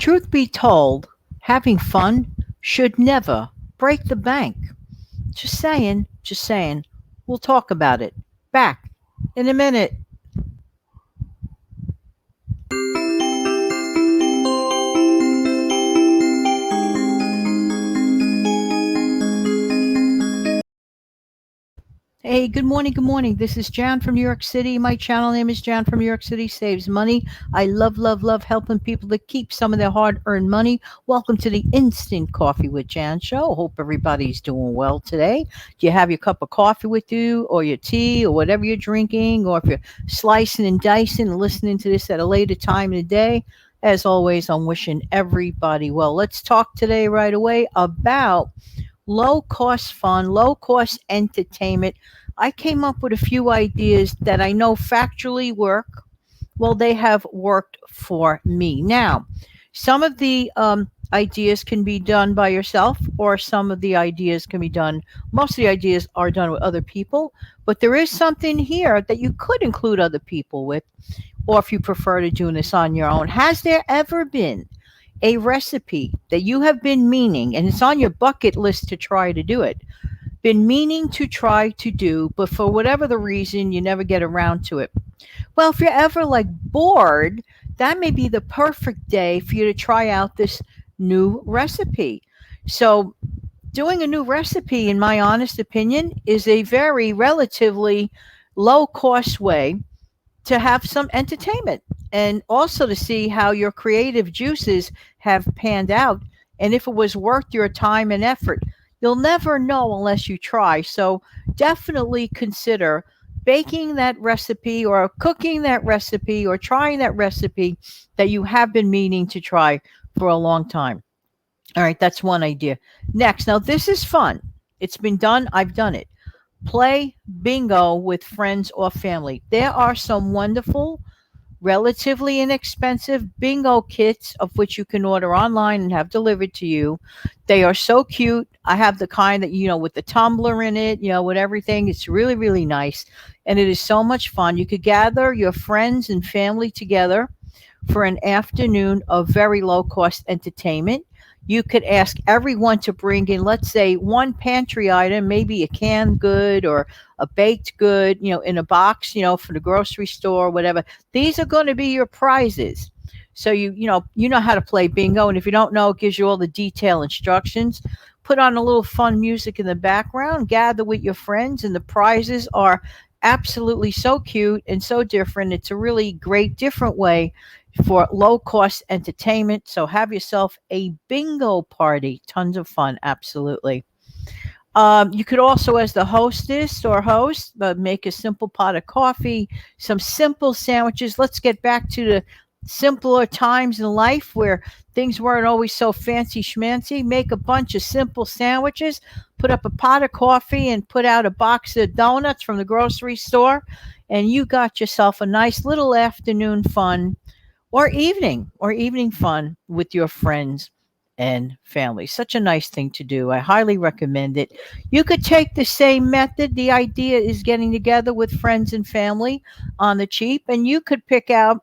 Truth be told, having fun should never break the bank. Just saying, just saying. We'll talk about it. Back in a minute. Hey, good morning, good morning. This is Jan from New York City. My channel name is Jan from New York City Saves Money. I love, love, love helping people to keep some of their hard earned money. Welcome to the Instant Coffee with Jan show. Hope everybody's doing well today. Do you have your cup of coffee with you, or your tea, or whatever you're drinking, or if you're slicing and dicing and listening to this at a later time in the day? As always, I'm wishing everybody well. Let's talk today right away about low cost fun, low cost entertainment. I came up with a few ideas that I know factually work. Well, they have worked for me. Now, some of the ideas can be done by yourself, or some of the ideas can be done, most of the ideas are done with other people, but there is something here that you could include other people with, or if you prefer to do this on your own. Has there ever been a recipe that you have been meaning, and it's on your bucket list to try to do it, been meaning to try to do, but for whatever the reason, you never get around to it? Well, if you're ever like bored, that may be the perfect day for you to try out this new recipe. So, doing a new recipe, in my honest opinion, is a very relatively low cost way to have some entertainment, and also to see how your creative juices have panned out and if it was worth your time and effort. You'll never know unless you try. So definitely consider baking that recipe, or cooking that recipe, or trying that recipe that you have been meaning to try for a long time. All right, that's one idea. Next, now this is fun. It's been done, I've done it. Play bingo with friends or family. There are some wonderful, relatively inexpensive bingo kits of which you can order online and have delivered to you. They are so cute. I have the kind that, with the tumbler in it, with everything. It's really, really nice. And it is so much fun. You could gather your friends and family together for an afternoon of very low cost entertainment. You could ask everyone to bring in, let's say, one pantry item, maybe a canned good or a baked good, in a box, for the grocery store, whatever. These are going to be your prizes. So you know how to play bingo, and if you don't know, it gives you all the detailed instructions. Put on a little fun music in the background, gather with your friends, and the prizes are absolutely so cute and so different. It's a really great, different way for low cost entertainment. So have yourself a bingo party. Tons of fun, absolutely. You could also, as the hostess or host, make a simple pot of coffee, some simple sandwiches. Let's get back to the simpler times in life where things weren't always so fancy schmancy. Make a bunch of simple sandwiches, put up a pot of coffee, and put out a box of donuts from the grocery store, and you got yourself a nice little afternoon fun, or evening fun with your friends and family. Such a nice thing to do. I highly recommend it. You could take the same method. The idea is getting together with friends and family on the cheap, and you could pick out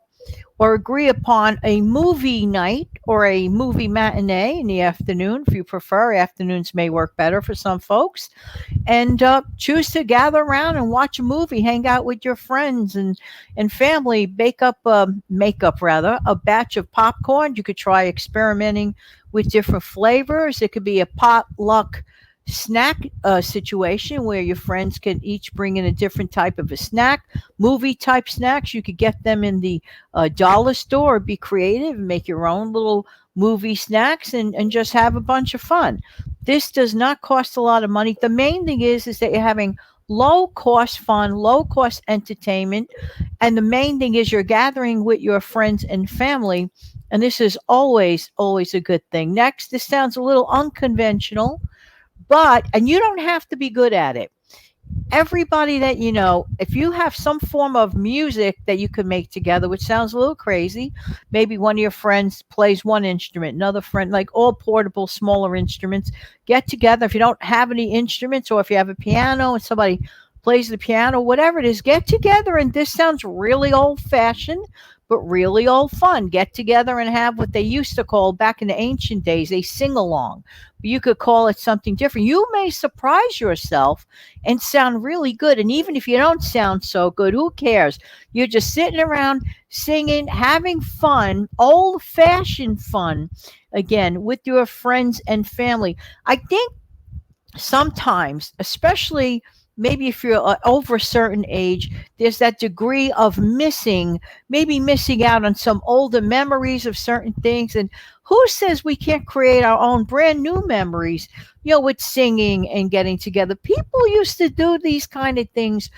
or agree upon a movie night or a movie matinee in the afternoon, if you prefer. Afternoons may work better for some folks, and choose to gather around and watch a movie, hang out with your friends and family, make up rather a batch of popcorn. You could try experimenting with different flavors. It could be a potluck snack situation where your friends can each bring in a different type of a snack. Movie type snacks, you could get them in the dollar store. Be creative and make your own little movie snacks, and just have a bunch of fun. This does not cost a lot of money. The main thing is that you're having low cost fun, low cost entertainment, and the main thing is you're gathering with your friends and family, and this is always, always a good thing. Next, this sounds a little unconventional, and you don't have to be good at it. Everybody that you know, if you have some form of music that you can make together, which sounds a little crazy, maybe one of your friends plays one instrument, another friend, like all portable, smaller instruments, get together. If you don't have any instruments, or if you have a piano and somebody plays the piano, whatever it is, get together. And this sounds really old fashioned, but really old fun. Get together and have what they used to call back in the ancient days a sing along. You could call it something different. You may surprise yourself and sound really good. And even if you don't sound so good, who cares? You're just sitting around singing, having fun, old fashioned fun, again, with your friends and family. I think sometimes, especially maybe if you're over a certain age, there's that degree of missing, maybe missing out on some older memories of certain things. And who says we can't create our own brand new memories, with singing and getting together? People used to do these kind of things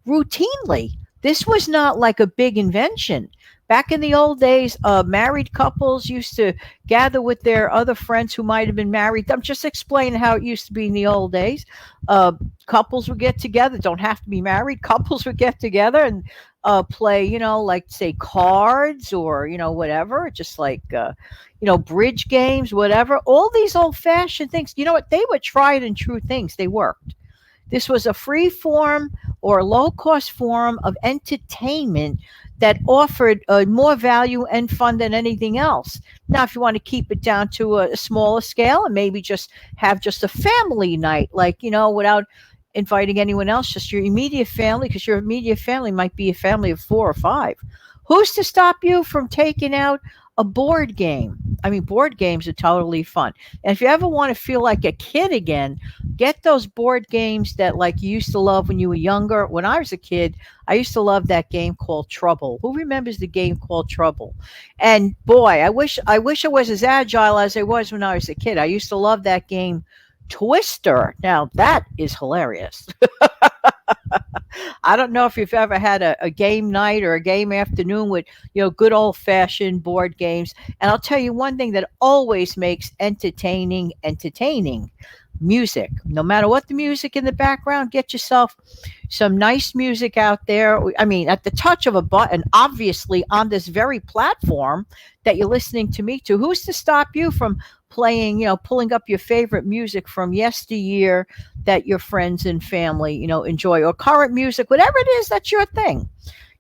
routinely. This was not like a big invention. Back in the old days, married couples used to gather with their other friends who might have been married. I'm just explaining how it used to be in the old days. Uh, Couples would get together, don't have to be married. Couples would get together and play, like say cards or, whatever, just like, bridge games, whatever. All these old fashioned things, you know what? They were tried and true things. They worked. This was a free form or low cost form of entertainment that offered more value and fun than anything else. Now, if you want to keep it down to a smaller scale and maybe just have just a family night, like, without inviting anyone else, just your immediate family, because your immediate family might be a family of 4 or 5. Who's to stop you from taking out a board game? I mean, board games are totally fun. And if you ever want to feel like a kid again, get those board games that like you used to love when you were younger. When I was a kid, I used to love that game called Trouble. Who remembers the game called Trouble? And boy, I wish I was as agile as I was when I was a kid. I used to love that game Twister. Now that is hilarious. I don't know if you've ever had a game night or a game afternoon with, good old fashioned board games. And I'll tell you one thing that always makes entertaining music. No matter what the music in the background, get yourself some nice music out there. I mean, at the touch of a button, obviously on this very platform that you're listening to me to. Who's to stop you from playing, pulling up your favorite music from yesteryear that your friends and family, enjoy, or current music, whatever it is, that's your thing.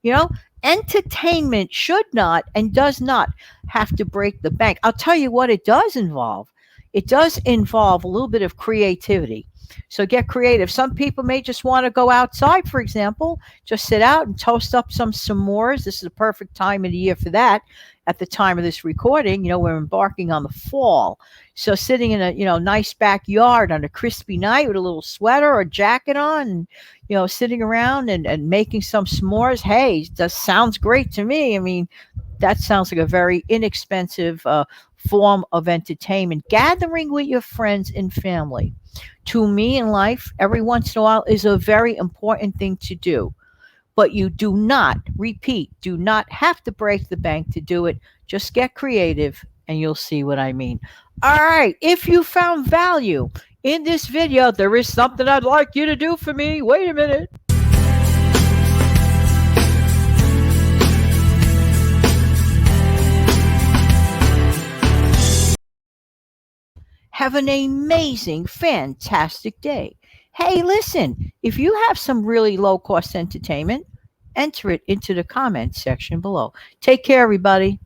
You know, Entertainment should not and does not have to break the bank. I'll tell you what it does involve. It does involve a little bit of creativity. So get creative. Some people may just want to go outside, for example, just sit out and toast up some s'mores. This is the perfect time of the year for that. At the time of this recording, we're embarking on the fall. So sitting in a, nice backyard on a crispy night with a little sweater or jacket on, and, sitting around and making some s'mores. Hey, that sounds great to me. I mean, that sounds like a very inexpensive form of entertainment. Gathering with your friends and family, to me in life, every once in a while is a very important thing to do. But you do not, repeat, do not have to break the bank to do it. Just get creative and you'll see what I mean. All right. If you found value in this video, there is something I'd like you to do for me. Wait a minute. Have an amazing, fantastic day. Hey, listen, if you have some really low cost entertainment, enter it into the comment section below. Take care, everybody.